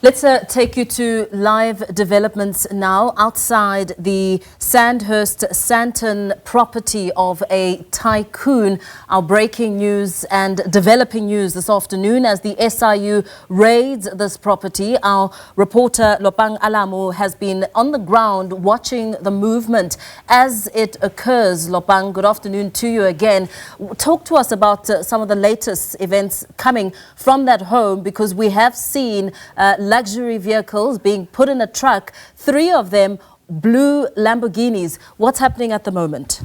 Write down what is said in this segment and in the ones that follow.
Let's take you to live developments now outside the Sandhurst Sandton property of a tycoon. Our breaking news and developing news this afternoon as the SIU raids this property. Our reporter Lopang Alamu has been on the ground watching the movement as it occurs. Lopang, good afternoon to you again. Talk to us about some of the latest events coming from that home, because we have seen luxury vehicles being put in a truck, 3 of them blue Lamborghinis. What's happening at the moment?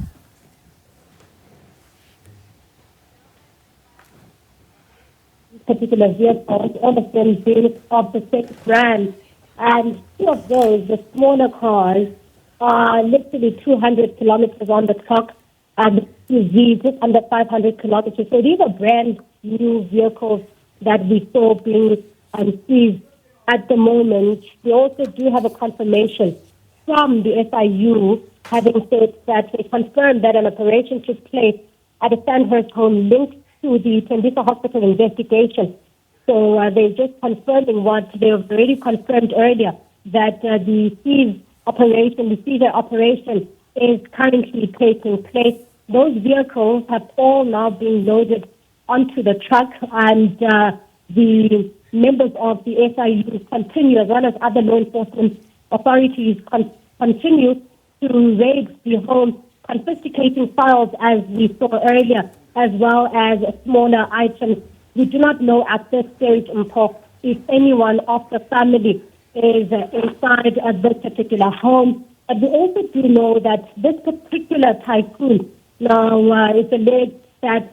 Particular vehicles, all of them being of the same brand, and 2 of those, the smaller cars, are literally 200 kilometers on the clock, and SUV just under 500 kilometers. So these are brand new vehicles that we saw being seized at the moment. We also do have a confirmation from the SIU having said that they confirmed that an operation took place at a Sandhurst home linked to the Tembisa Hospital investigation. So they're just confirming what they've already confirmed earlier, that the seizure operation is currently taking place. Those vehicles have all now been loaded onto the truck, and the members of the SIU continue, as well as other law enforcement authorities, continue to raid the home, confiscating files as we saw earlier, as well as smaller items. We do not know at this stage, if anyone of the family is inside this particular home. But we also do know that this particular tycoon, now it's alleged that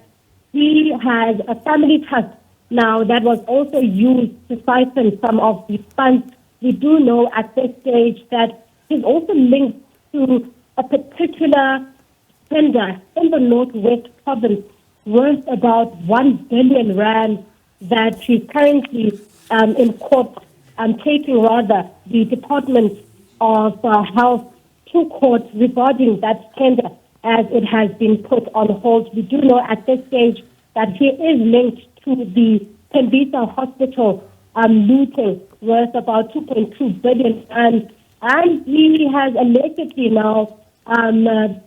he has a family trust now that was also used to siphon some of the funds. We do know at this stage that he's also linked to a particular tender in the Northwest province worth about 1 billion rand that he's currently in court, taking rather the Department of Health to court regarding that tender, as it has been put on hold. We do know at this stage that he is linked to the Tembisa Hospital looting worth about 2.2 billion, and he has allegedly now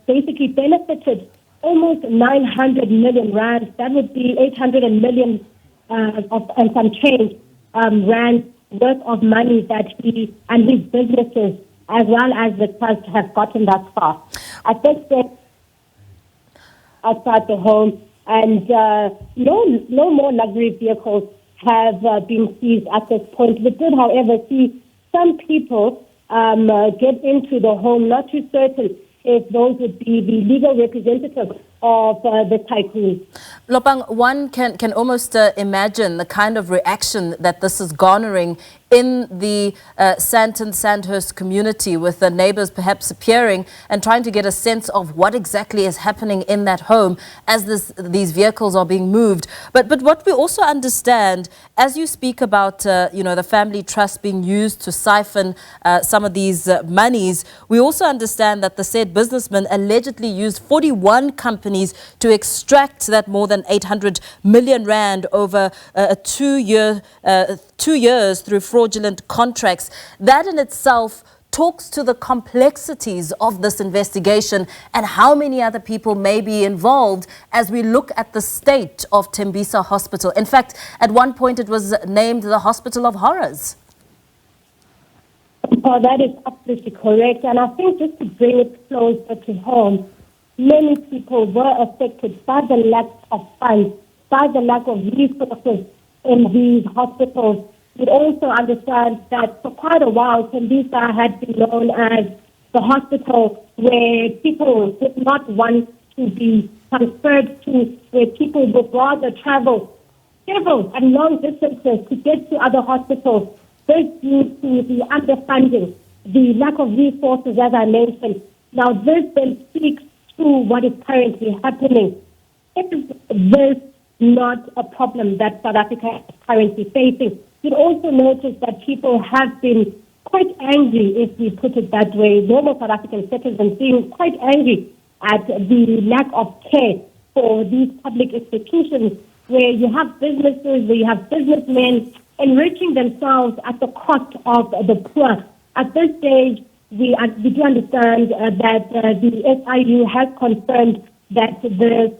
basically benefited almost 900 million rand. That would be 800 million and some change rand worth of money that he and his businesses, as well as the trust, have gotten thus far. At this stage, outside the home, and no more luxury vehicles have been seized at this point. We did, however, see some people get into the home. Not too certain if those would be the legal representatives of the tycoon. Lopang, one can almost imagine the kind of reaction that this is garnering in the Sandhurst community, with the neighbors perhaps appearing and trying to get a sense of what exactly is happening in that home as these vehicles are being moved. But what we also understand, as you speak about the family trust being used to siphon some of these monies, we also understand that the said businessmen allegedly used 41 companies to extract that more than 800 million rand over a 2 years through fraudulent contracts. That in itself talks to the complexities of this investigation and how many other people may be involved as we look at the state of Tembisa Hospital. In fact, at one point it was named the Hospital of Horrors. Oh, that is absolutely correct. And I think just to bring it closer to home, many people were affected by the lack of funds, by the lack of resources in these hospitals. We also understand that for quite a while, Tembisa had been known as the hospital where people did not want to be transferred to, where people would rather travel several and long distances to get to other hospitals. This due to the underfunding, the lack of resources, as I mentioned. Now, this then speaks to what is currently happening. Is this not a problem that South Africa is currently facing? You also notice that people have been quite angry, if we put it that way, normal South African citizens being quite angry at the lack of care for these public institutions, where you have businesses, where you have businessmen enriching themselves at the cost of the poor. At this stage, we do understand that the SIU has confirmed that this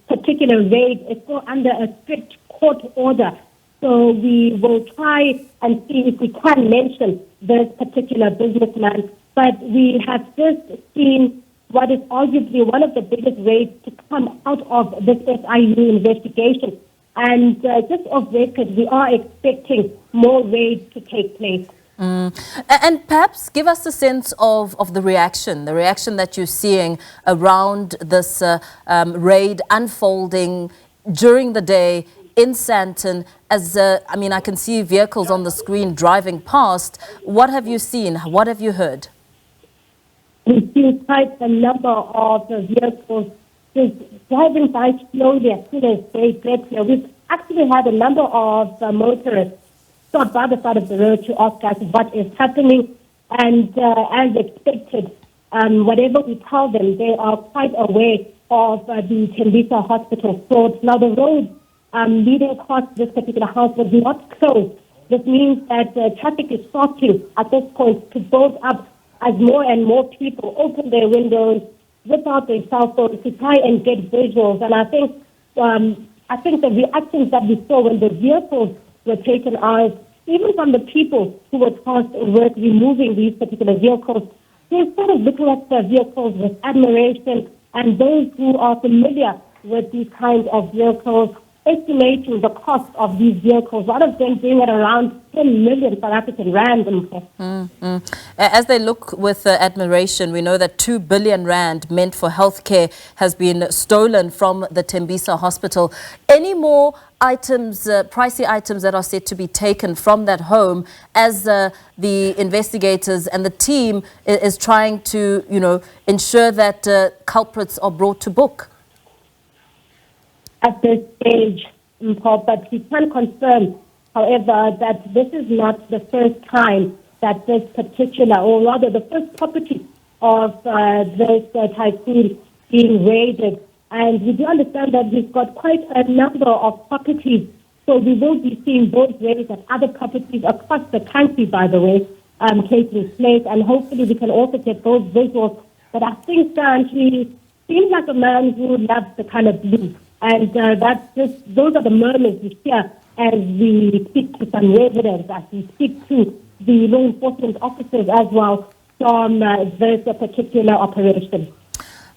particular raid is still under a strict court order. So we will try and see if we can mention this particular businessman. But we have just seen what is arguably one of the biggest raids to come out of this SIU investigation. And just off record, we are expecting more raids to take place. And perhaps give us a sense of the reaction that you're seeing around this raid unfolding during the day in Sandton. As I mean, I can see vehicles on the screen driving past. What have you seen? What have you heard? We've seen quite a number of vehicles just driving by slowly as soon as they get here. We've actually had a number of motorists stop by the side of the road to ask us what is happening. And as expected, whatever we tell them, they are quite aware of the Tembisa Hospital fraud. Now, the road leading past this particular house was not closed. This means that traffic is starting at this point to build up as more and more people open their windows, whip out their cell phones to try and get visuals. And I think the reactions that we saw when the vehicles were taken out, even from the people who were tasked with removing these particular vehicles, they're sort of looking at the vehicles with admiration, and those who are familiar with these kinds of vehicles estimating the cost of these vehicles, a lot of them being at around 10 million South African rand. As they look with admiration, we know that 2 billion rand meant for healthcare has been stolen from the Tembisa Hospital. Any more items, pricey items that are said to be taken from that home as the investigators and the team is trying to, ensure that culprits are brought to book? At this stage, but we can confirm, however, that this is not the first time that this particular, or rather the first property of this tycoon being raided. And we do understand that we've got quite a number of properties, so we will be seeing those raids at other properties across the country, by the way, taking place, and hopefully we can also get those visuals. But I think he seems like a man who loves the color blue. And those are the moments we hear as we speak to some residents, as we speak to the law enforcement officers as well from this particular operation.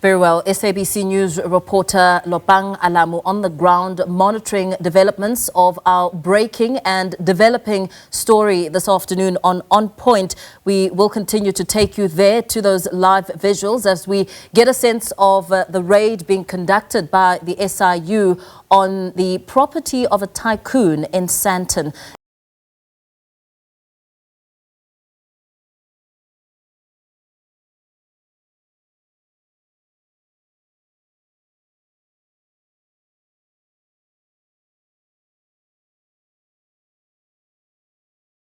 Very well. SABC News reporter Lopang Alamu on the ground monitoring developments of our breaking and developing story this afternoon on Point. We will continue to take you there to those live visuals as we get a sense of the raid being conducted by the SIU on the property of a tycoon in Sandton.